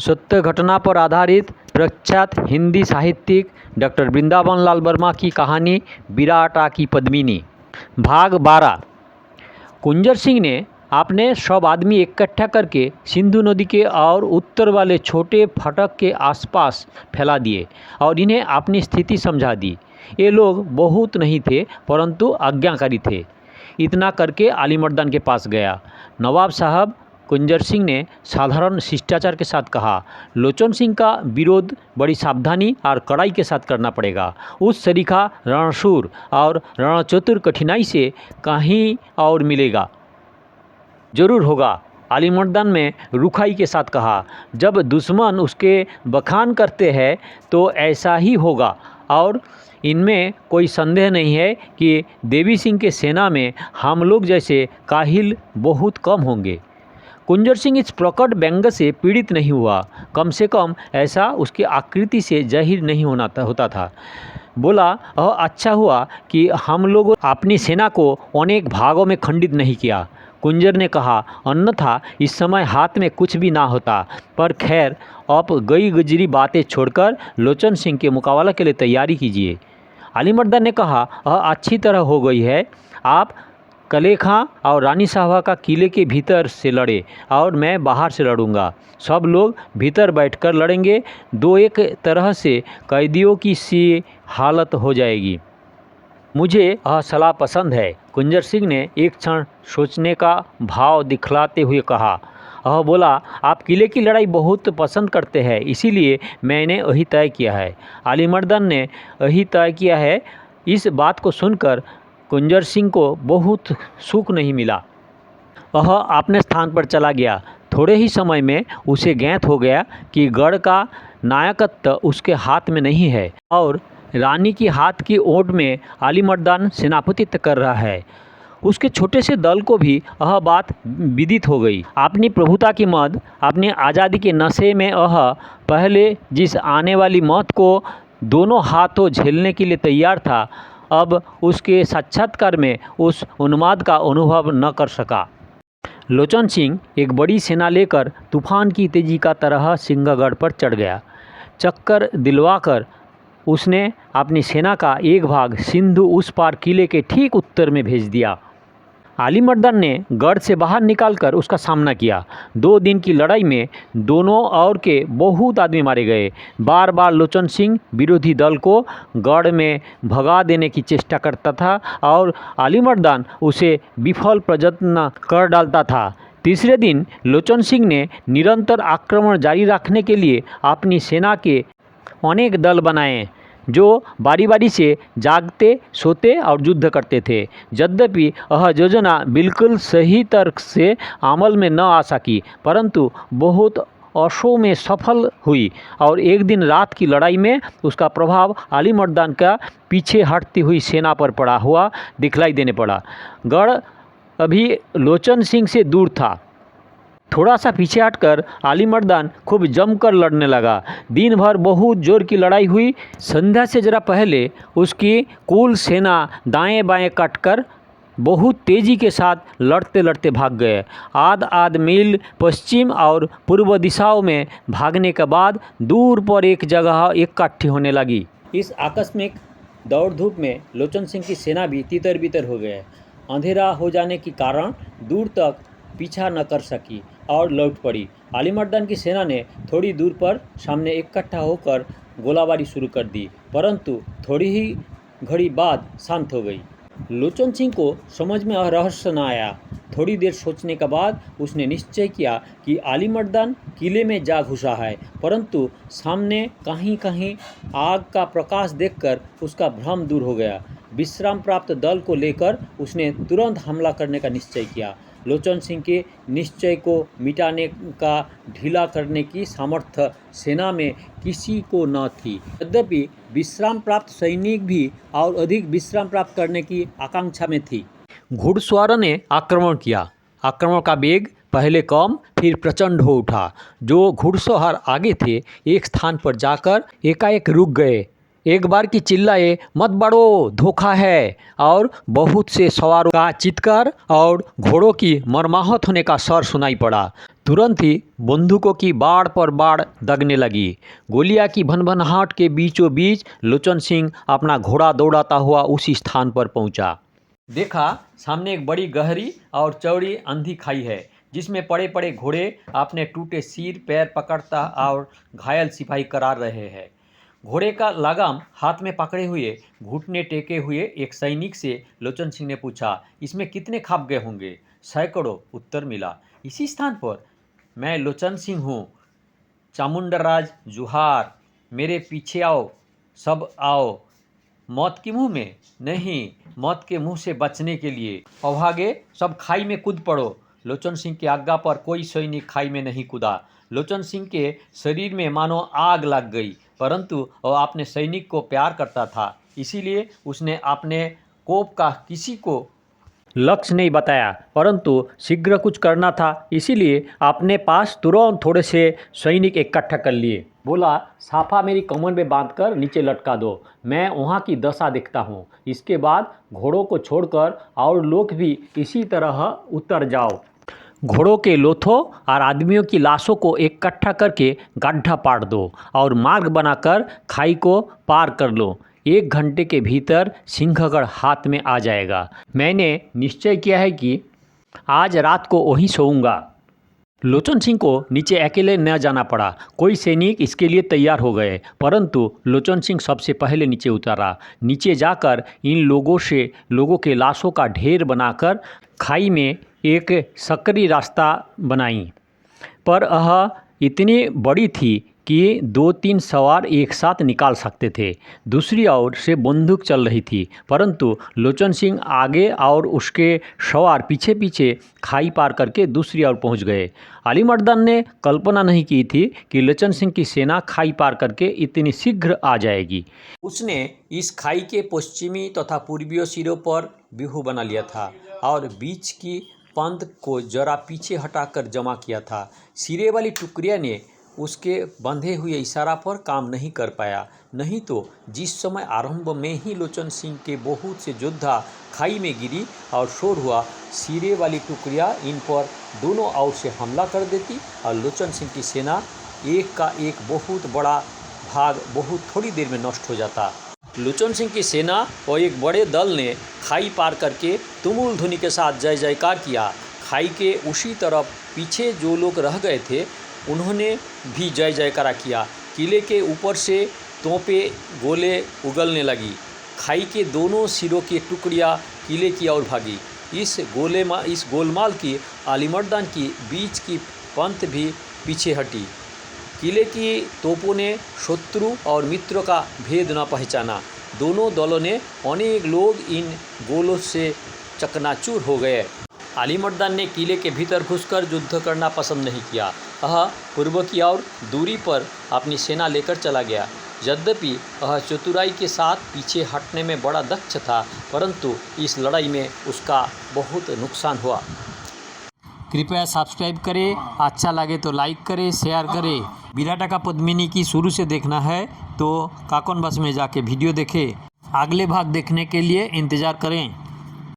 सत्य घटना पर आधारित प्रख्यात हिंदी साहित्यिक डॉक्टर वृंदावन लाल वर्मा की कहानी विराटा की पद्मिनी। भाग 12। कुंजर सिंह ने अपने सब आदमी इकट्ठा करके सिंधु नदी के और उत्तर वाले छोटे फाटक के आसपास फैला दिए और इन्हें अपनी स्थिति समझा दी। ये लोग बहुत नहीं थे परंतु आज्ञाकारी थे। इतना करके अलीमर्दान के पास गया। नवाब साहब, कुंजर सिंह ने साधारण शिष्टाचार के साथ कहा, लोचन सिंह का विरोध बड़ी सावधानी और कड़ाई के साथ करना पड़ेगा। उस सरीखा रणशूर और रणचतुर कठिनाई से कहीं और मिलेगा जरूर होगा। अलीमर्दान में रुखाई के साथ कहा, जब दुश्मन उसके बखान करते हैं तो ऐसा ही होगा और इनमें कोई संदेह नहीं है कि देवी सिंह के सेना में हम लोग जैसे काहिल बहुत कम होंगे। कुंजर सिंह इस प्रकट व्यंग से पीड़ित नहीं हुआ, कम से कम ऐसा उसकी आकृति से जाहिर नहीं होता था। बोला, अच्छा हुआ कि हम लोगों अपनी सेना को अनेक भागों में खंडित नहीं किया। कुंजर ने कहा, अन्यथा इस समय हाथ में कुछ भी ना होता। पर खैर, अब गई गुजरी बातें छोड़कर लोचन सिंह के मुकाबला के लिए तैयारी कीजिए। अलीमर्दान ने कहा, अच्छी तरह हो गई है। आप कलेखा और रानी साहबा का किले के भीतर से लड़े और मैं बाहर से लड़ूंगा। सब लोग भीतर बैठकर लड़ेंगे। दो एक तरह से कैदियों की सी हालत हो जाएगी। मुझे यह सलाह पसंद है। कुंजर सिंह ने एक क्षण सोचने का भाव दिखलाते हुए कहा। बोला, आप किले की लड़ाई बहुत पसंद करते हैं, इसीलिए मैंने वही तय किया है। अलीमर्दान ने वही तय किया है। इस बात को सुनकर कुंजर सिंह को बहुत सुख नहीं मिला। वह अपने स्थान पर चला गया। थोड़े ही समय में उसे ज्ञात हो गया कि गढ़ का नायकत्व उसके हाथ में नहीं है और रानी की हाथ की ओट में अलीमर्दान सेनापतित्व कर रहा है। उसके छोटे से दल को भी यह बात विदित हो गई। अपनी प्रभुता की मद, अपनी आज़ादी के नशे में वह पहले जिस आने वाली मौत को दोनों हाथों झेलने के लिए तैयार था, अब उसके साक्षात्कार में उस उन्माद का अनुभव न कर सका। लोचन सिंह एक बड़ी सेना लेकर तूफान की तेजी का तरह सिंहगढ़ पर चढ़ गया। चक्कर दिलवाकर उसने अपनी सेना का एक भाग सिंधु उस पार किले के ठीक उत्तर में भेज दिया। अलीमर्दान ने गढ़ से बाहर निकालकर उसका सामना किया। 2 दिन की लड़ाई में दोनों ओर के बहुत आदमी मारे गए। बार बार लोचन सिंह विरोधी दल को गढ़ में भगा देने की चेष्टा करता था और अलीमर्दान उसे विफल प्रयत्न कर डालता था। तीसरे दिन लोचन सिंह ने निरंतर आक्रमण जारी रखने के लिए अपनी सेना के अनेक दल बनाए जो बारी बारी से जागते, सोते और युद्ध करते थे। यद्यपि यह योजना बिल्कुल सही तर्क से अमल में न आ सकी, परंतु बहुत अंशों में सफल हुई और एक दिन रात की लड़ाई में उसका प्रभाव अलीमर्दान का पीछे हटती हुई सेना पर पड़ा हुआ दिखलाई देने पड़ा। गढ़ अभी लोचन सिंह से दूर था। थोड़ा सा पीछे हटकर अलीमर्दान खूब जमकर लड़ने लगा। दिन भर बहुत जोर की लड़ाई हुई। संध्या से जरा पहले उसकी कुल सेना दाएं बाएं कटकर बहुत तेज़ी के साथ लड़ते लड़ते भाग गए। आध मील पश्चिम और पूर्व दिशाओं में भागने के बाद दूर पर एक जगह इकट्ठी होने लगी। इस आकस्मिक दौड़ धूप में लोचन सिंह की सेना भी तितर बितर हो गए। अंधेरा हो जाने के कारण दूर तक पीछा न कर सकी और लौट पड़ी। अलीमर्दान की सेना ने थोड़ी दूर पर सामने इकट्ठा होकर गोलाबारी शुरू कर दी, परंतु थोड़ी ही घड़ी बाद शांत हो गई। लोचन सिंह को समझ में रहस्य न आया। थोड़ी देर सोचने के बाद उसने निश्चय किया कि अलीमर्दान किले में जा घुसा है, परंतु सामने कहीं कहीं आग का प्रकाश देखकर उसका भ्रम दूर हो गया। विश्राम प्राप्त दल को लेकर उसने तुरंत हमला करने का निश्चय किया। लोचन सिंह के निश्चय को मिटाने का ढीला करने की सामर्थ्य सेना में किसी को न थी। यद्यपि विश्राम प्राप्त सैनिक भी और अधिक विश्राम प्राप्त करने की आकांक्षा में थी। घुड़सवारों ने आक्रमण किया। आक्रमण का वेग पहले कम फिर प्रचंड हो उठा। जो घुड़सवार आगे थे एक स्थान पर जाकर एकाएक रुक गए। एक बार की चिल्लाए, मत बढ़ो, धोखा है। और बहुत से सवारों का चित्कार और घोड़ों की मरमाहत होने का स्वर सुनाई पड़ा। तुरंत ही बंदूकों की बाढ़ पर बाढ़ दगने लगी। गोलियां की भनभनाहट के बीचों बीच लोचन सिंह अपना घोड़ा दौड़ाता हुआ उसी स्थान पर पहुंचा। देखा, सामने एक बड़ी गहरी और चौड़ी अंधी खाई है, जिसमें पड़े पड़े घोड़े अपने टूटे सिर पैर पकड़ता और घायल सिपाही करार रहे हैं। घोड़े का लगाम हाथ में पकड़े हुए घुटने टेके हुए एक सैनिक से लोचन सिंह ने पूछा, इसमें कितने खाप गए होंगे? सैकड़ों, उत्तर मिला। इसी स्थान पर? मैं लोचन सिंह हूँ। चामुंडराज जुहार, मेरे पीछे आओ, सब आओ। मौत के मुंह में? नहीं, मौत के मुंह से बचने के लिए। अभागे, सब खाई में कूद पड़ो। लोचन सिंह की आज्ञा पर कोई सैनिक खाई में नहीं कूदा। लोचन सिंह के शरीर में मानो आग लग गई, परंतु वह अपने सैनिक को प्यार करता था, इसीलिए उसने अपने कोप का किसी को लक्ष्य नहीं बताया, परंतु शीघ्र कुछ करना था, इसीलिए अपने पास तुरंत थोड़े से सैनिक इकट्ठा कर लिए। बोला, साफा मेरी कमर में बांधकर नीचे लटका दो, मैं वहाँ की दशा देखता हूँ। इसके बाद घोड़ों को छोड़कर और लोग भी इसी तरह उतर जाओ। घोड़ों के लोथों और आदमियों की लाशों को इकट्ठा करके गड्ढा पाड़ दो और मार्ग बनाकर खाई को पार कर लो। 1 घंटे के भीतर सिंहगढ़ हाथ में आ जाएगा। मैंने निश्चय किया है कि आज रात को वहीं सोऊंगा। लोचन सिंह को नीचे अकेले न जाना पड़ा। कोई सैनिक इसके लिए तैयार हो गए, परंतु लोचन सिंह सबसे पहले नीचे उतरा। नीचे जाकर इन लोगों के लाशों का ढेर बनाकर खाई में एक सकरी रास्ता बनाई, पर वह इतनी बड़ी थी कि 2-3 सवार एक साथ निकाल सकते थे। दूसरी ओर से बंदूक चल रही थी, परंतु लोचन सिंह आगे और उसके सवार पीछे पीछे खाई पार करके दूसरी ओर पहुंच गए। अली मर्दान ने कल्पना नहीं की थी कि लोचन सिंह की सेना खाई पार करके इतनी शीघ्र आ जाएगी। उसने इस खाई के पश्चिमी तथा पूर्वीय सिरों पर व्यूह बना लिया था और बीच की पंथ को जरा पीछे हटाकर जमा किया था। सिरे वाली टुकड़िया ने उसके बंधे हुए इशारा पर काम नहीं कर पाया, नहीं तो जिस समय आरंभ में ही लोचन सिंह के बहुत से योद्धा खाई में गिरी और शोर हुआ, सिरे वाली टुकड़िया इन पर दोनों ओर से हमला कर देती और लोचन सिंह की सेना एक का एक बहुत बड़ा भाग बहुत थोड़ी देर में नष्ट हो जाता। लोचन सिंह की सेना और एक बड़े दल ने खाई पार करके तुमुल ध्वनि के साथ जय जयकार किया। खाई के उसी तरफ पीछे जो लोग रह गए थे, उन्होंने भी जय जयकारा किया। किले के ऊपर से तोपें गोले उगलने लगी। खाई के दोनों सिरों की टुकड़ियाँ किले की ओर भागी। इस गोलमाल की अलीमर्दान की बीच की पंथ भी पीछे हटी। किले की तोपों ने शत्रु और मित्रों का भेद न पहचाना। दोनों दलों ने अनेक लोग इन गोलों से चकनाचूर हो गए। अली मर्दान ने किले के भीतर घुसकर युद्ध करना पसंद नहीं किया। वह पूर्व की ओर दूरी पर अपनी सेना लेकर चला गया। यद्यपि वह चतुराई के साथ पीछे हटने में बड़ा दक्ष था, परंतु इस लड़ाई में उसका बहुत नुकसान हुआ। कृपया सब्सक्राइब करें, अच्छा लगे तो लाइक करें, शेयर करें। विराटा का पद्मिनी की शुरू से देखना है तो काकन बस में जाके वीडियो देखें। अगले भाग देखने के लिए इंतज़ार करें।